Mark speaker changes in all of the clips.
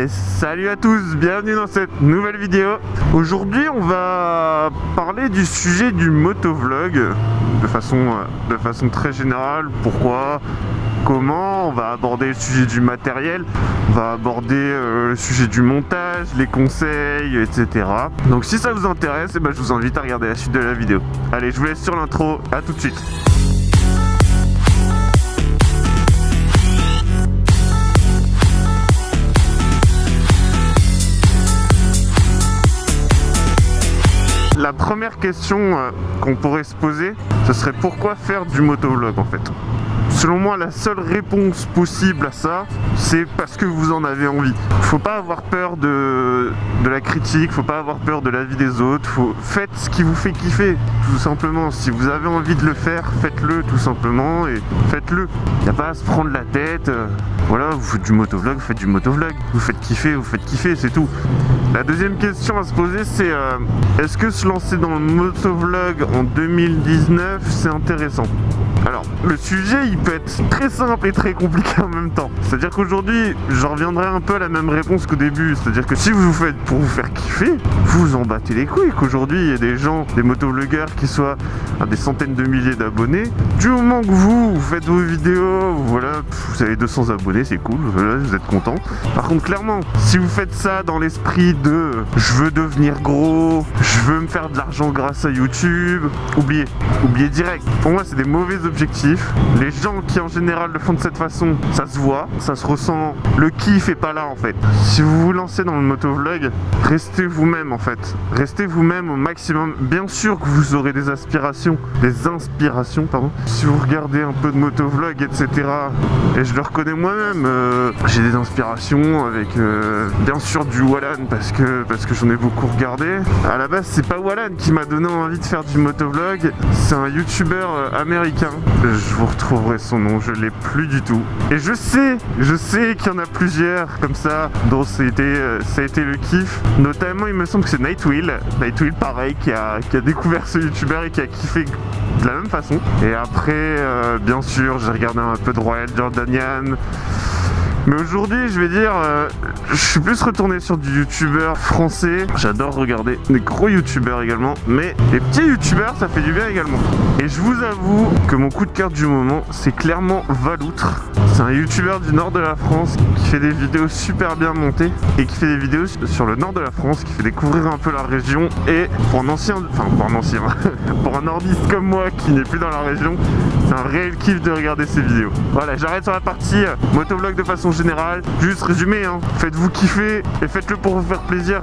Speaker 1: Salut à tous, bienvenue dans cette nouvelle vidéo. Aujourd'hui on va parler du sujet du motovlog de façon très générale. Pourquoi, comment, on va aborder le sujet du matériel, on va aborder le sujet du montage, les conseils, etc. Donc si ça vous intéresse, je vous invite à regarder la suite de la vidéo. Allez, je vous laisse sur l'intro, à tout de suite. La première question qu'on pourrait se poser, ce serait pourquoi faire du motovlog en fait. Selon moi, la seule réponse possible à ça, c'est parce que vous en avez envie. Faut pas avoir peur de la critique, faut pas avoir peur de l'avis des autres. Faites ce qui vous fait kiffer, tout simplement. Si vous avez envie de le faire, faites-le tout simplement et faites-le. Il n'y a pas à se prendre la tête. Voilà, vous faites du motovlog, vous faites du motovlog. Vous faites kiffer, c'est tout. La deuxième question à se poser, c'est est-ce que se lancer dans le motovlog en 2019, c'est intéressant? Alors, le sujet, il peut être très simple et très compliqué en même temps. C'est-à-dire qu'aujourd'hui, je reviendrai un peu à la même réponse qu'au début. C'est-à-dire que si vous vous faites pour vous faire kiffer, vous en battez les couilles. Qu'aujourd'hui, il y a des gens, des motovlogueurs qui soient à des centaines de milliers d'abonnés. Du moment que vous faites vos vidéos, voilà, vous avez 200 abonnés, c'est cool, voilà, vous êtes content. Par contre, clairement, si vous faites ça dans l'esprit de « je veux devenir gros, je veux me faire de l'argent grâce à YouTube », oubliez direct. Pour moi, c'est des mauvais objectifs. Les gens qui en général le font de cette façon, ça se voit, ça se ressent. Le kiff est pas là en fait. Si vous vous lancez dans le motovlog, restez vous-même en fait. Restez vous-même au maximum. Bien sûr que vous aurez des inspirations, pardon. Si vous regardez un peu de motovlog, etc. Et je le reconnais moi-même, j'ai des inspirations avec bien sûr du Wallan parce que j'en ai beaucoup regardé. À la base, c'est pas Wallan qui m'a donné envie de faire du motovlog, c'est un youtubeur américain. Je vous retrouverai son nom, je l'ai plus du tout. Et je sais qu'il y en a plusieurs comme ça dont ça a été le kiff. Notamment, il me semble que c'est Nightwheel, pareil, qui a découvert ce youtubeur et qui a kiffé de la même façon. Et après, bien sûr, j'ai regardé un peu de Royal Jordanian. Mais aujourd'hui, je vais dire, je suis plus retourné sur du youtubeur français. J'adore regarder des gros youtubeurs également, mais les petits youtubeurs, ça fait du bien également. Et je vous avoue que mon coup de cœur du moment, c'est clairement Valoutre. C'est un youtubeur du nord de la France qui fait des vidéos super bien montées et qui fait des vidéos sur le nord de la France, qui fait découvrir un peu la région. Et pour un pour un nordiste comme moi qui n'est plus dans la région, c'est un réel kiff de regarder ses vidéos. Voilà, j'arrête sur la partie motovlog de façon générale. Juste résumé, faites-vous kiffer et faites-le pour vous faire plaisir.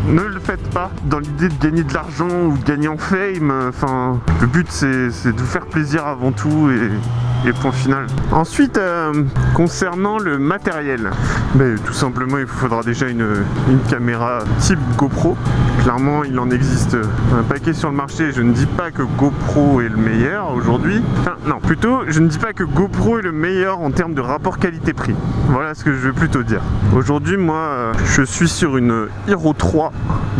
Speaker 1: Ne le faites pas dans l'idée de gagner de l'argent ou de gagner en fame. Enfin, le but c'est de vous faire plaisir avant tout et point final. Ensuite, concernant le matériel, tout simplement il vous faudra déjà une caméra type GoPro. Clairement, il en existe un paquet sur le marché. Je ne dis pas que GoPro est le meilleur aujourd'hui. Enfin, non, plutôt, je ne dis pas que GoPro est le meilleur en termes de rapport qualité-prix. Voilà ce que je veux plutôt dire. Aujourd'hui, moi, je suis sur une Hero 3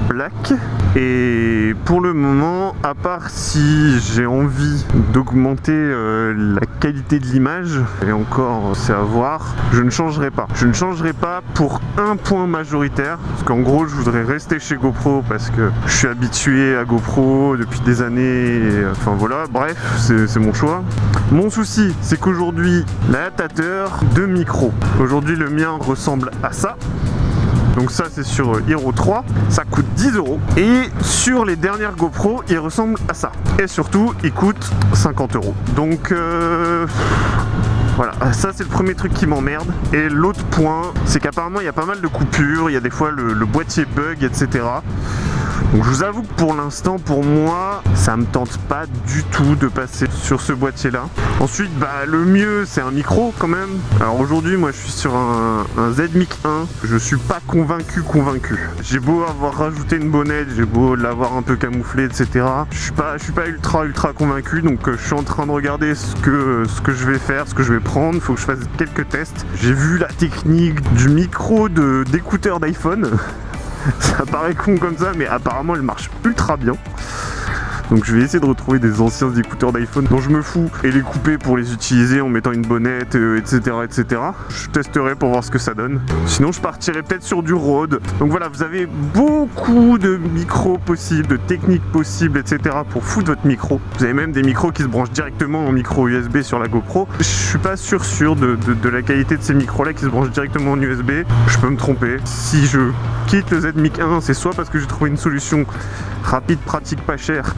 Speaker 1: Black. Et pour le moment, à part si j'ai envie d'augmenter la qualité de l'image, et encore c'est à voir, je ne changerai pas. Je ne changerai pas pour un point majoritaire, parce qu'en gros je voudrais rester chez GoPro parce que je suis habitué à GoPro depuis des années, et, enfin voilà, bref, c'est mon choix. Mon souci, c'est qu'aujourd'hui, l'adaptateur de micro, aujourd'hui le mien ressemble à ça. Donc ça c'est sur Hero 3, ça coûte 10 €. Et sur les dernières GoPro, il ressemble à ça. Et surtout, il coûte 50 €. Donc voilà, ça c'est le premier truc qui m'emmerde. Et l'autre point, c'est qu'apparemment il y a pas mal de coupures, il y a des fois le boîtier bug, etc. Donc je vous avoue que pour l'instant, pour moi, ça me tente pas du tout de passer sur ce boîtier là. Ensuite, le mieux c'est un micro quand même. Alors aujourd'hui, moi je suis sur un ZMic 1. Je suis pas convaincu. J'ai beau avoir rajouté une bonnette, j'ai beau l'avoir un peu camouflé, etc. Je suis pas ultra convaincu. Donc je suis en train de regarder ce que je vais faire, ce que je vais prendre. Il faut que je fasse quelques tests. J'ai vu la technique du micro d'écouteur d'iPhone. Ça paraît con comme ça, mais apparemment elle marche ultra bien. Donc je vais essayer de retrouver des anciens écouteurs d'iPhone dont je me fous et les couper pour les utiliser en mettant une bonnette, etc., etc. Je testerai pour voir ce que ça donne. Sinon je partirai peut-être sur du Rode. Donc voilà, vous avez beaucoup de micros possibles, de techniques possibles, etc. pour foutre votre micro. Vous avez même des micros qui se branchent directement en micro USB sur la GoPro. Je suis pas sûr de la qualité de ces micros là qui se branchent directement en USB. Je peux me tromper. Si je quitte le ZMic 1, c'est soit parce que j'ai trouvé une solution rapide, pratique, pas chère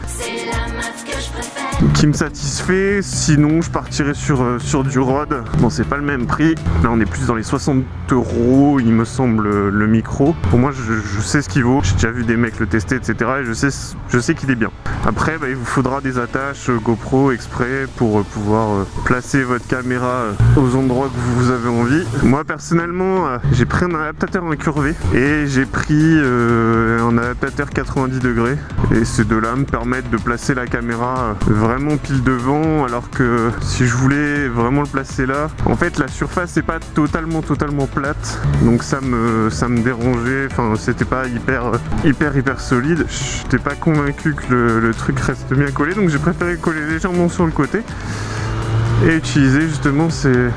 Speaker 1: qui me satisfait, sinon je partirai sur du Rode. Bon, c'est pas le même prix, là on est plus dans les 60 € il me semble le micro. Pour moi je sais ce qu'il vaut, j'ai déjà vu des mecs le tester, etc. et je sais qu'il est bien. Après il vous faudra des attaches GoPro exprès pour pouvoir placer votre caméra aux endroits que vous avez envie. Moi personnellement j'ai pris un adaptateur incurvé et j'ai pris un adaptateur 90 degrés et ces deux là me permettent de placer la caméra vraiment pile devant, alors que si je voulais vraiment le placer là, en fait la surface n'est pas totalement plate, donc ça me dérangeait, enfin c'était pas hyper solide. J'étais pas convaincu que le truc reste bien collé, donc j'ai préféré coller légèrement sur le côté et utiliser justement ces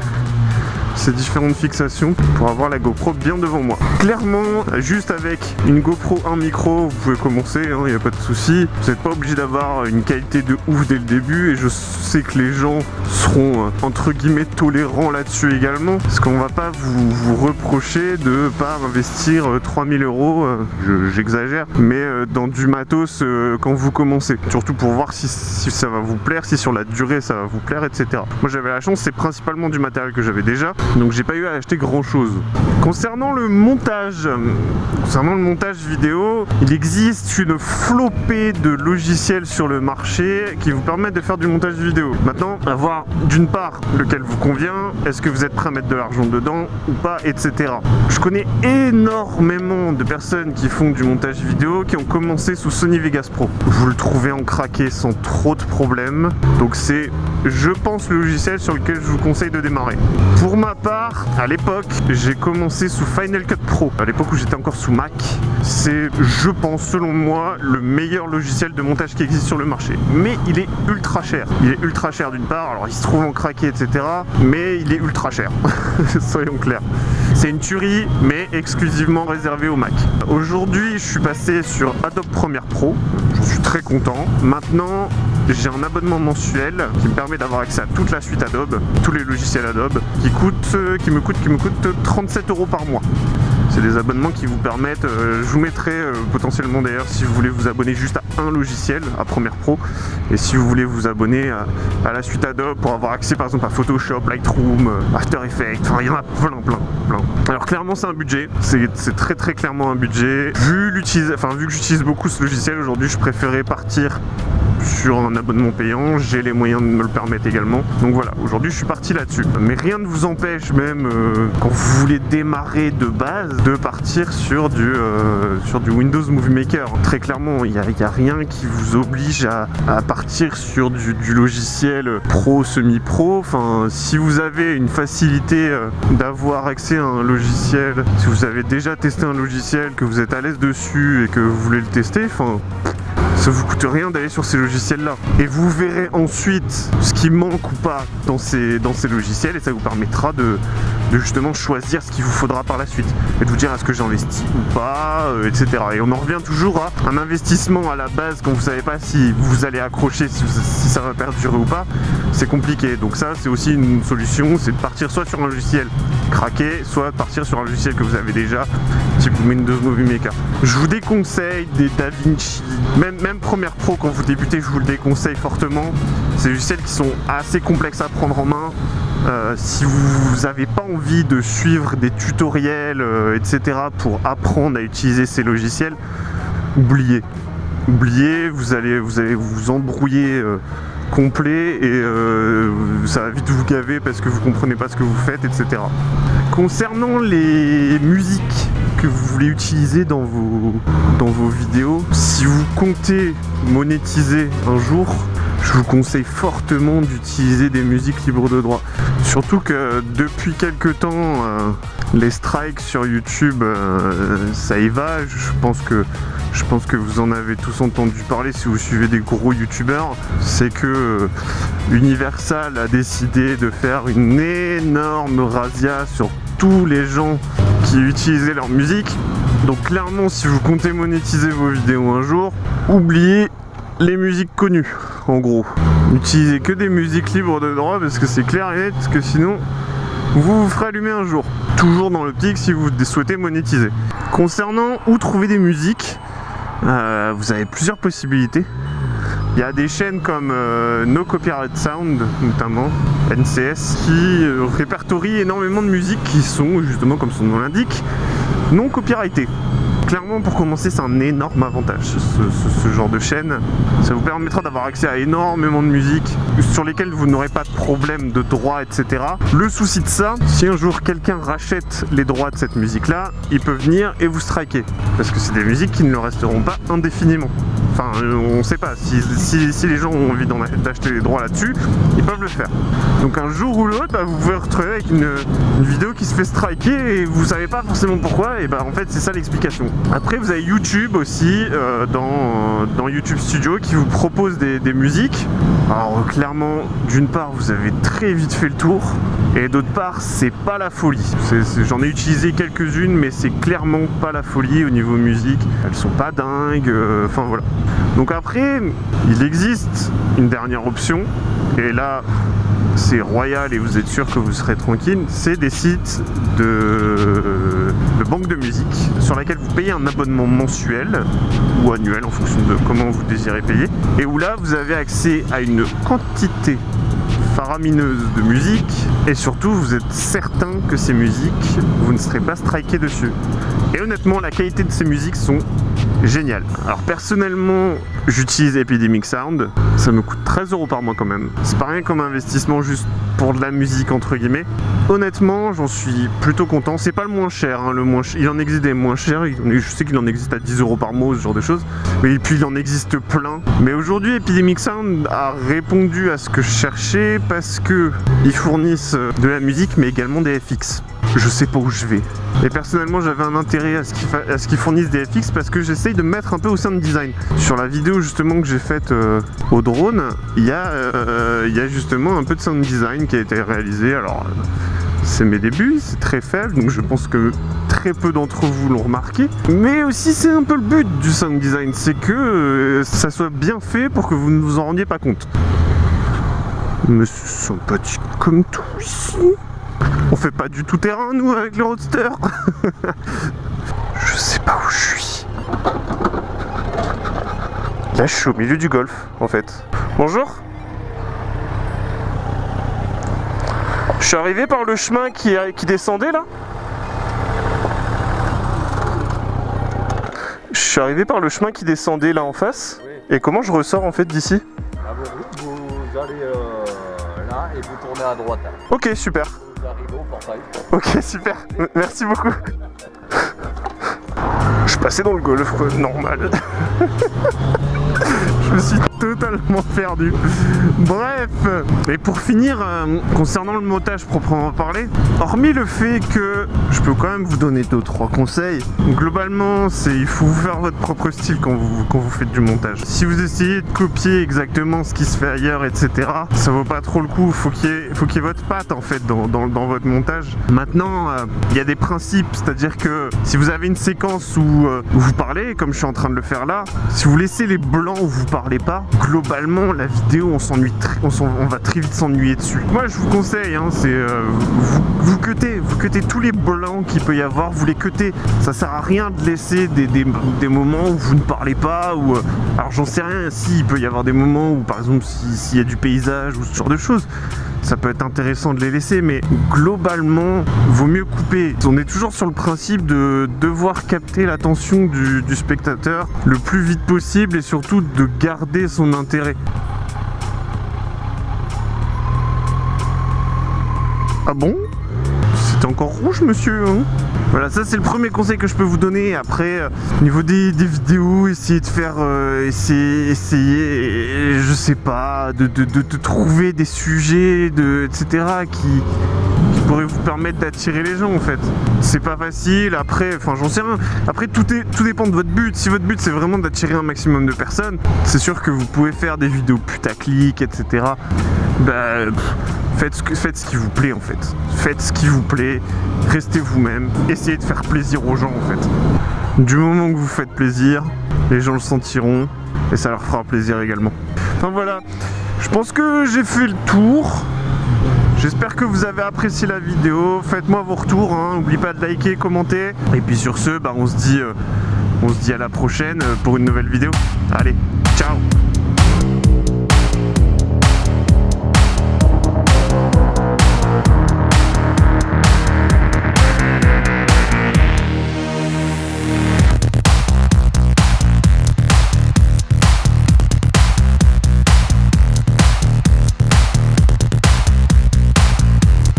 Speaker 1: différentes fixations pour avoir la GoPro bien devant moi. Clairement, juste avec une GoPro, un micro, vous pouvez commencer, il n'y a pas de souci. Vous n'êtes pas obligé d'avoir une qualité de ouf dès le début, et je sais que les gens seront entre guillemets tolérants là-dessus également, parce qu'on va pas vous reprocher de pas investir 3000 €, j'exagère, mais dans du matos quand vous commencez. Surtout pour voir si ça va vous plaire, si sur la durée ça va vous plaire, etc. Moi j'avais la chance, c'est principalement du matériel que j'avais déjà, donc j'ai pas eu à acheter grand chose. Concernant le montage vidéo, il existe une flopée de logiciels sur le marché qui vous permettent de faire du montage vidéo. Maintenant, à voir d'une part lequel vous convient, est-ce que vous êtes prêt à mettre de l'argent dedans ou pas, etc. Je connais énormément de personnes qui font du montage vidéo qui ont commencé sous Sony Vegas Pro. Vous le trouvez en craqué sans trop de problèmes, donc c'est, je pense, le logiciel sur lequel je vous conseille de démarrer. Pour ma part, à l'époque, j'ai commencé sous Final Cut Pro, à l'époque où j'étais encore sous Mac. C'est, je pense, selon moi, le meilleur logiciel de montage qui existe sur le marché. Mais il est ultra cher. Il est ultra cher d'une part, alors il se trouve en craqué, etc. Mais il est ultra cher, soyons clairs. C'est une tuerie, mais exclusivement réservée au Mac. Aujourd'hui, je suis passé sur Adobe Premiere Pro. J'en suis très content. Maintenant, j'ai un abonnement mensuel qui me permet d'avoir accès à toute la suite Adobe, tous les logiciels Adobe, qui me coûte 37 € par mois. C'est des abonnements qui vous permettent, je vous mettrai potentiellement d'ailleurs si vous voulez vous abonner juste à un logiciel, à Premiere Pro, et si vous voulez vous abonner à la suite Adobe pour avoir accès par exemple à Photoshop, Lightroom, After Effects, enfin il y en a plein. Alors clairement c'est un budget, c'est très clairement un budget. Vu que j'utilise beaucoup ce logiciel aujourd'hui, je préférais partir sur un abonnement payant, j'ai les moyens de me le permettre également. Donc voilà, aujourd'hui je suis parti là-dessus. Mais rien ne vous empêche même quand vous voulez démarrer de base de partir sur du Windows Movie Maker. Très clairement, il n'y a rien qui vous oblige à partir sur du logiciel pro, semi-pro. Enfin, si vous avez une facilité d'avoir accès à un logiciel, si vous avez déjà testé un logiciel, que vous êtes à l'aise dessus et que vous voulez le tester, enfin, ça vous coûte rien d'aller sur ces logiciels là, et vous verrez ensuite ce qui manque ou pas dans ces logiciels, et ça vous permettra de justement choisir ce qu'il vous faudra par la suite et de vous dire est-ce que j'investis ou pas, etc. Et on en revient toujours à un investissement à la base quand vous savez pas si vous allez accrocher, si ça va perdurer ou pas, c'est compliqué. Donc ça c'est aussi une solution, c'est de partir soit sur un logiciel craqué, soit de partir sur un logiciel que vous avez déjà, type Windows Movie Maker. Je vous déconseille des DaVinci, même Premiere Pro quand vous débutez, je vous le déconseille fortement. C'est des logiciels qui sont assez complexes à prendre en main. Si vous n'avez pas envie de suivre des tutoriels, etc. pour apprendre à utiliser ces logiciels, oubliez, vous allez vous embrouiller complet, et ça va vite vous gaver parce que vous comprenez pas ce que vous faites, etc. Concernant les musiques que vous voulez utiliser dans vos vidéos, si vous comptez monétiser un jour, je vous conseille fortement d'utiliser des musiques libres de droit. Surtout que depuis quelques temps, les strikes sur YouTube, ça y va. Je pense que vous en avez tous entendu parler si vous suivez des gros youtubeurs. C'est que Universal a décidé de faire une énorme razzia sur tous les gens qui utilisaient leur musique. Donc clairement, si vous comptez monétiser vos vidéos un jour, oubliez les musiques connues, en gros. N'utilisez que des musiques libres de droit parce que c'est clair et net, parce que sinon vous ferez allumer un jour. Toujours dans l'optique si vous souhaitez monétiser. Concernant où trouver des musiques, vous avez plusieurs possibilités. Il y a des chaînes comme No Copyright Sound, notamment NCS, qui répertorient énormément de musiques qui sont, justement comme son nom l'indique, non copyrightées. Clairement, pour commencer, c'est un énorme avantage, ce genre de chaîne. Ça vous permettra d'avoir accès à énormément de musique sur lesquelles vous n'aurez pas de problème de droit, etc. Le souci de ça, si un jour quelqu'un rachète les droits de cette musique-là, il peut venir et vous striker. Parce que c'est des musiques qui ne le resteront pas indéfiniment. Enfin, on ne sait pas. Si les gens ont envie d'acheter les droits là-dessus, ils peuvent le faire. Donc un jour ou l'autre, vous pouvez retrouver avec une vidéo qui se fait striker et vous savez pas forcément pourquoi. Et en fait, c'est ça l'explication. Après, vous avez YouTube aussi, dans YouTube Studio, qui vous propose des musiques. Alors clairement, d'une part, vous avez très vite fait le tour, et d'autre part, c'est pas la folie. J'en ai utilisé quelques-unes, mais c'est clairement pas la folie au niveau musique. Elles sont pas dingues, enfin voilà. Donc après, il existe une dernière option, et là, c'est royal et vous êtes sûr que vous serez tranquille, c'est des sites de banque de musique sur laquelle vous payez un abonnement mensuel ou annuel en fonction de comment vous désirez payer, et où là vous avez accès à une quantité faramineuse de musique, et surtout vous êtes certain que ces musiques, vous ne serez pas striké dessus. Et honnêtement, la qualité de ces musiques sont géniales. Alors personnellement, j'utilise Epidemic Sound, ça me coûte 13 € par mois quand même. C'est pas rien comme investissement juste pour de la musique entre guillemets. Honnêtement, j'en suis plutôt content. C'est pas le moins cher, hein, il en existe des moins chers. Je sais qu'il en existe à 10 € par mois, ce genre de choses. Et puis il en existe plein. Mais aujourd'hui, Epidemic Sound a répondu à ce que je cherchais parce que ils fournissent de la musique, mais également des FX. Je sais pas où je vais. Et personnellement, j'avais un intérêt à ce qu'ils fournissent des FX parce que j'essaye de me mettre un peu au sound design. Sur la vidéo justement que j'ai faite au drone, il y a justement un peu de sound design qui a été réalisé. Alors, c'est mes débuts, c'est très faible, donc je pense que très peu d'entre vous l'ont remarqué. Mais aussi, c'est un peu le but du sound design, c'est que ça soit bien fait pour que vous ne vous en rendiez pas compte. Monsieur sympathique comme tout ici. On fait pas du tout terrain, nous, avec le roadster. Je sais pas où je suis. Là, je suis au milieu du golf, en fait. Bonjour. Je suis arrivé par le chemin qui descendait, là. Je suis arrivé par le chemin qui descendait, là, en face. Oui. Et comment je ressors, en fait, d'ici?
Speaker 2: Ah bon, vous allez là et vous tournez à droite.
Speaker 1: Ok, super. Ok, super, merci beaucoup. Je passais dans le golf, quoi, normal. Je me suis totalement perdu. Bref, et pour finir, concernant le montage proprement parlé, hormis le fait que je peux quand même vous donner 2-3 conseils, globalement, il faut vous faire votre propre style quand vous faites du montage. Si vous essayez de copier exactement ce qui se fait ailleurs, etc., ça vaut pas trop le coup. Faut qu'il y ait votre patte en fait dans votre montage. Maintenant, il y a des principes, c'est-à-dire que si vous avez une séquence où vous parlez, comme je suis en train de le faire là, si vous laissez les blancs où vous parlez pas, globalement la vidéo on va très vite s'ennuyer dessus. Moi je vous conseille, hein, c'est vous cuttez tous les blancs qu'il peut y avoir, vous les cuttez. Ça sert à rien de laisser des moments où vous ne parlez pas, ou alors j'en sais rien, si il peut y avoir des moments où par exemple s'il y a du paysage ou ce genre de choses, ça peut être intéressant de les laisser, mais globalement, vaut mieux couper. On est toujours sur le principe de devoir capter l'attention du spectateur le plus vite possible et surtout de garder son intérêt. Ah bon? C'était encore rouge, monsieur, hein? Voilà, ça c'est le premier conseil que je peux vous donner. Après, au niveau des vidéos, essayez de faire, essayez, je sais pas, de trouver des sujets, etc. qui pourraient vous permettre d'attirer les gens en fait. C'est pas facile, après, enfin j'en sais rien. Après tout dépend de votre but. Si votre but c'est vraiment d'attirer un maximum de personnes, c'est sûr que vous pouvez faire des vidéos putaclic, etc. Bah, faites ce qui vous plaît en fait. Faites ce qui vous plaît, restez vous-même, essayez de faire plaisir aux gens en fait. Du moment que vous faites plaisir, les gens le sentiront et ça leur fera plaisir également. Enfin voilà, je pense que j'ai fait le tour. J'espère que vous avez apprécié la vidéo. Faites-moi vos retours, hein. N'oubliez pas de liker, commenter. Et puis sur ce, bah, on se dit à la prochaine pour une nouvelle vidéo. Allez.